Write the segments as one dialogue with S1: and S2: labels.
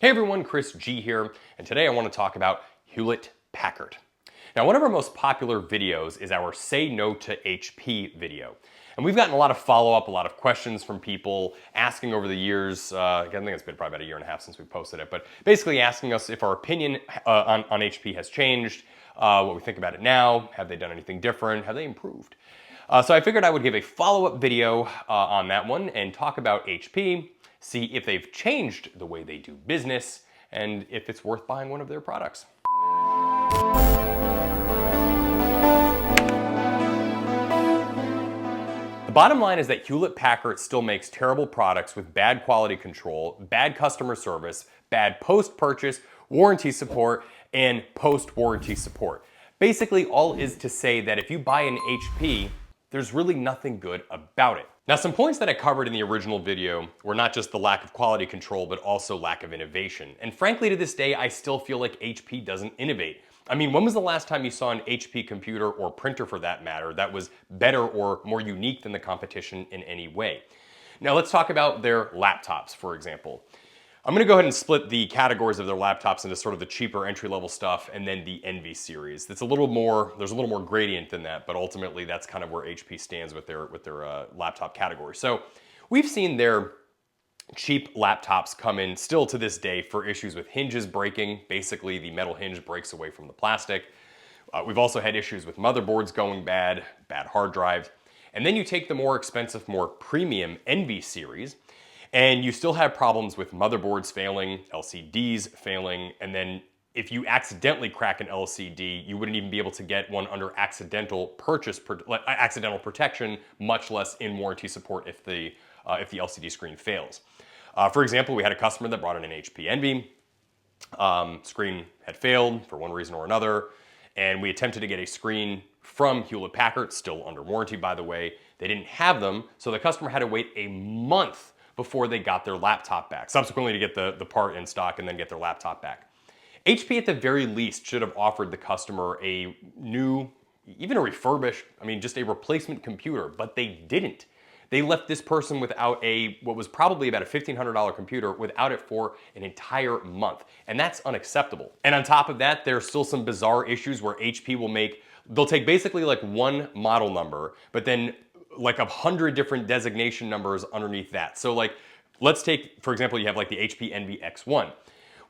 S1: Hey everyone, Chris G here, and today I want to talk about Hewlett-Packard. Now, one of our most popular videos is our Say No to HP video. And we've gotten a lot of follow-up, a lot of questions from people asking over the years, again, I think it's been probably about a year and a half since we posted it, but basically asking us if our opinion on HP has changed, what we think about it now, have they done anything different, have they improved? So I figured I would give a follow-up video on that one and talk about HP, see if they've changed the way they do business, and if it's worth buying one of their products. The bottom line is that Hewlett-Packard still makes terrible products with bad quality control, bad customer service, bad post-purchase, warranty support, and post-warranty support. Basically, all is to say that if you buy an HP, there's really nothing good about it. Now, some points that I covered in the original video were not just the lack of quality control, but also lack of innovation. And frankly, to this day, I still feel like HP doesn't innovate. I mean, when was the last time you saw an HP computer or printer for that matter that was better or more unique than the competition in any way? Now, let's talk about their laptops, for example. I'm gonna go ahead and split the categories of their laptops into sort of the cheaper entry-level stuff and then the Envy series. There's a little more gradient than that, but ultimately that's kind of where HP stands with their laptop category. So we've seen their cheap laptops come in still to this day for issues with hinges breaking. Basically, the metal hinge breaks away from the plastic. We've also had issues with motherboards going bad hard drives. And then you take the more expensive, more premium Envy series, and you still have problems with motherboards failing, LCDs failing, and then if you accidentally crack an LCD, you wouldn't even be able to get one under accidental protection, much less in warranty support if the LCD screen fails. For example, we had a customer that brought in an HP Envy. Screen had failed for one reason or another, and we attempted to get a screen from Hewlett-Packard, still under warranty by the way. They didn't have them, so the customer had to wait a month before they got their laptop back, subsequently to get the part in stock and then get their laptop back. HP at the very least should have offered the customer a new, even a refurbished, just a replacement computer, but they didn't. They left this person without what was probably about a $1,500 computer without it for an entire month. And that's unacceptable. And on top of that, there's still some bizarre issues where HP they'll take basically like one model number, but then like 100 different designation numbers underneath that. So like, let's take, for example, you have like the HP Envy X1.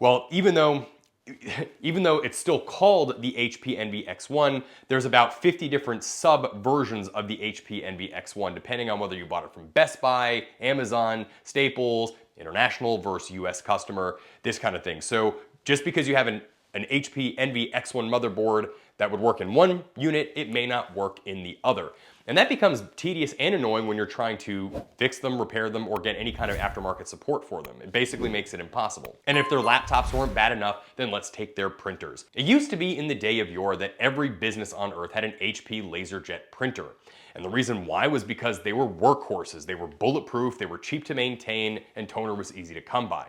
S1: Well, even though it's still called the HP Envy X1, there's about 50 different sub-versions of the HP Envy X1, depending on whether you bought it from Best Buy, Amazon, Staples, international versus US customer, this kind of thing. So just because you have an HP Envy X1 motherboard that would work in one unit, it may not work in the other. And that becomes tedious and annoying when you're trying to fix them, repair them, or get any kind of aftermarket support for them. It basically makes it impossible. And if their laptops weren't bad enough, then let's take their printers. It used to be in the day of yore that every business on earth had an HP LaserJet printer. And the reason why was because they were workhorses, they were bulletproof, they were cheap to maintain, and toner was easy to come by.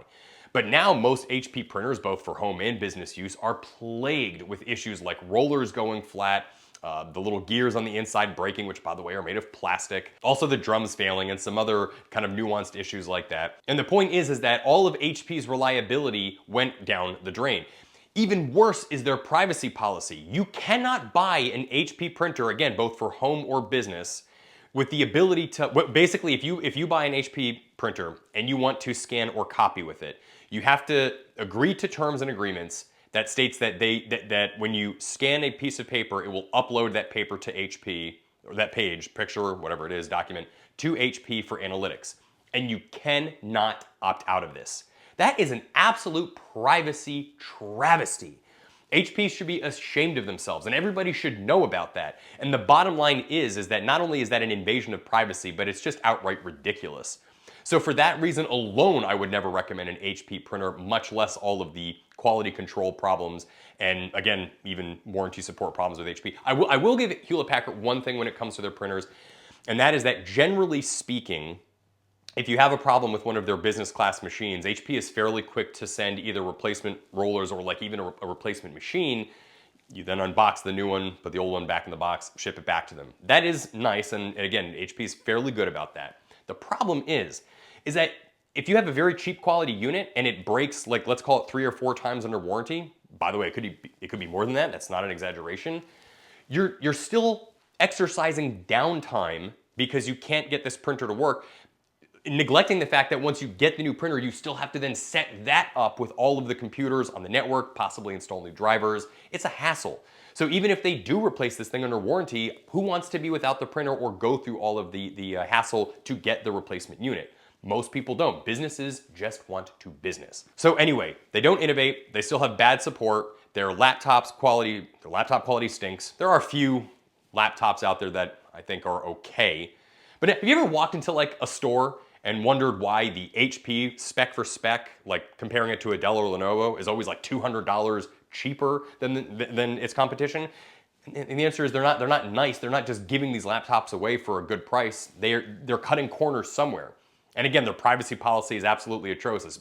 S1: But now most HP printers, both for home and business use, are plagued with issues like rollers going flat, the little gears on the inside breaking, which by the way are made of plastic, also the drums failing and some other kind of nuanced issues like that. And the point is that all of HP's reliability went down the drain. Even worse is their privacy policy. You cannot buy an HP printer, again, both for home or business, with the ability to, basically if you buy an HP printer and you want to scan or copy with it, you have to agree to terms and agreements that states that that when you scan a piece of paper, it will upload that paper to HP, or that page, picture, whatever it is, document, to HP for analytics. And you cannot opt out of this. That is an absolute privacy travesty. HP should be ashamed of themselves, and everybody should know about that. And the bottom line is that not only is that an invasion of privacy, but it's just outright ridiculous. So for that reason alone, I would never recommend an HP printer, much less all of the quality control problems and, again, even warranty support problems with HP. I will give Hewlett-Packard one thing when it comes to their printers, and that is that generally speaking, if you have a problem with one of their business class machines, HP is fairly quick to send either replacement rollers or like even a replacement machine. You then unbox the new one, put the old one back in the box, ship it back to them. That is nice, and again, HP is fairly good about that. The problem is that if you have a very cheap quality unit and it breaks, like let's call it 3 or 4 times under warranty, by the way, it could be more than that, that's not an exaggeration, you're still exercising downtime because you can't get this printer to work, neglecting the fact that once you get the new printer, you still have to then set that up with all of the computers on the network, possibly install new drivers. It's a hassle. So even if they do replace this thing under warranty, who wants to be without the printer or go through all of the hassle to get the replacement unit? Most people don't. Businesses just want to business. So anyway, they don't innovate. They still have bad support. Their laptop quality stinks. There are a few laptops out there that I think are okay. But have you ever walked into like a store and wondered why the HP spec for spec, like comparing it to a Dell or Lenovo, is always like $200 cheaper than its competition? And the answer is they're not nice. They're not just giving these laptops away for a good price. They're cutting corners somewhere. And again, their privacy policy is absolutely atrocious.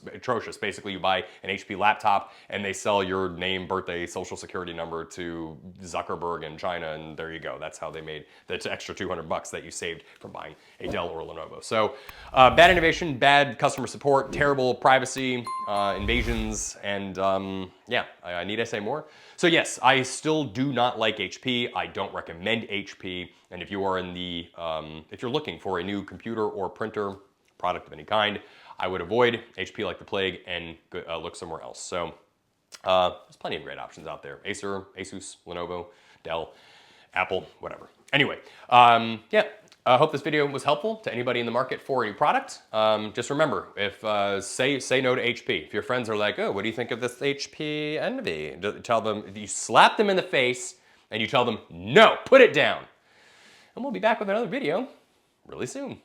S1: Basically, you buy an HP laptop and they sell your name, birthday, social security number to Zuckerberg in China, and there you go. That's how they made the extra $200 that you saved from buying a Dell or a Lenovo. So bad innovation, bad customer support, terrible privacy, invasions, and yeah, I need to say more. So yes, I still do not like HP. I don't recommend HP. And if you are if you're looking for a new computer or printer, product of any kind, I would avoid HP like the plague and look somewhere else. So there's plenty of great options out there. Acer, Asus, Lenovo, Dell, Apple, whatever. Anyway, yeah, I hope this video was helpful to anybody in the market for a new product. Just remember, if say no to HP. If your friends are like, oh, what do you think of this HP Envy? Tell them, you slap them in the face and you tell them, no, put it down. And we'll be back with another video really soon.